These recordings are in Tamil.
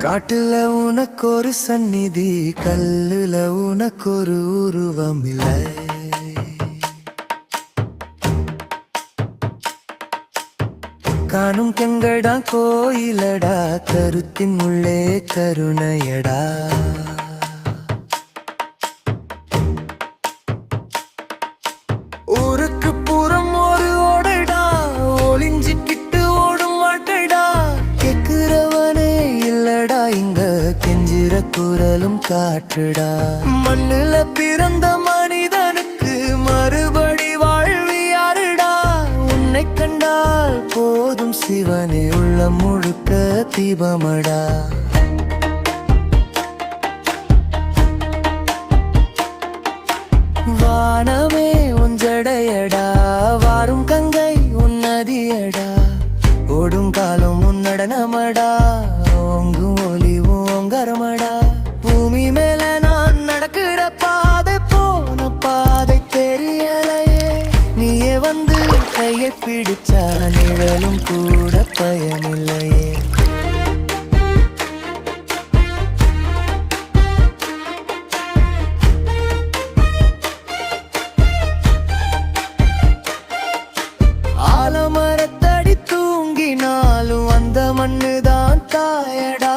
காட்டுல உனக்கொரு சந்நிதி, கல்லுல உனக்கொரு உருவம் இல்லை. காணும் கங்கடா கோயிலடா, கருத்தின் உள்ளே கருணையடா. ஊருக்கு புறம் ஒரு ஓடடா, ஒளிஞ்சிக்கிட்டு ஓடும் மாட்டடா. கேக்குறவனே இல்லடா, இங்க கெஞ்சிற குரலும் காற்றுடா. மண்ணுல பிறந்த மனிதனுக்கு மறுபடி வாழ்வி யாருடா? உன்னை கண்டால் போதும் சிவனே, உள்ளம் முழுக்க தீபமடா. வானமே உஞ்சடையடா, வாரும் கங்கை உன்னதியடா. ஓடும் காலம் உன்னடனமடா, ஓங்கும் ஒலி ஓங்கரமடா. பூமி மேல நான் நடக்கிற பாதை, போன பாதை தெரியலையே. நீயே வந்து கையை பிடிச்சா நிழலும் கூட பயனில்லையே. ஆலமரத்தடி தூங்கினாலும் அந்த மண்ணுதான் தாயடா.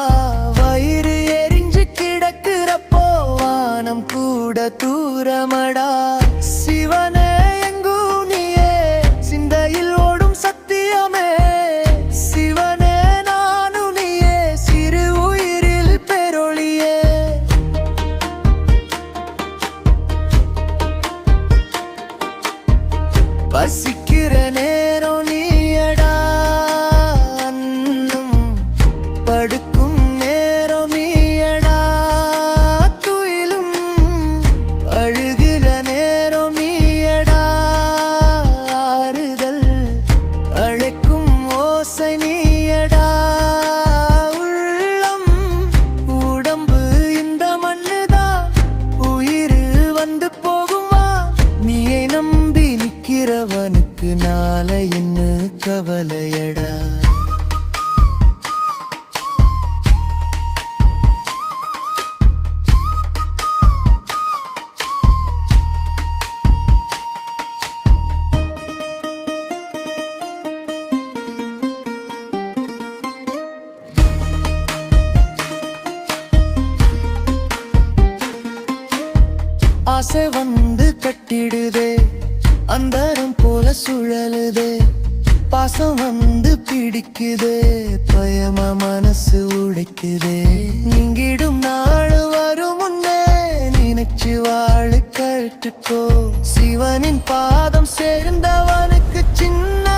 வயிறு எரிஞ்சு கிடக்கிறப்போ வானம் கூட தூரமடா. சிவனே எங்கும் நீயே, சிந்தையில் ஓடும் சத்தியமே. சிவனே நானும் நீயே, சிறு உயிரில் பெரொளியே. பசிக்கிற நேரம் நீயடா, அன்னம் படுக்கும் நேரம் நீயடா. துயிலும் அழுகிற நேரம் நீயடா, ஆறுதல் அழைக்கும் ஓசை நீயடா. உள்ளம் உடம்பு இந்த மண்ணுதான், உயிர் வந்து போகுமா? நீயை நம்பி நிற்கிறவனுக்கு நாளை என்ன கவலையடா. ஆசை வந்து கட்டிடுதே, அந்தரம் போல சுழலுதே. பாசம் வந்து பிடிக்குதே, பயமா மனசு உடைக்குதே. நீங்கிடும் நாள் வரும் முன்னே நினைச்சு வாழ கற்றுக்கோ. சிவனின் பாதம் சேர்ந்தவனுக்கு சின்ன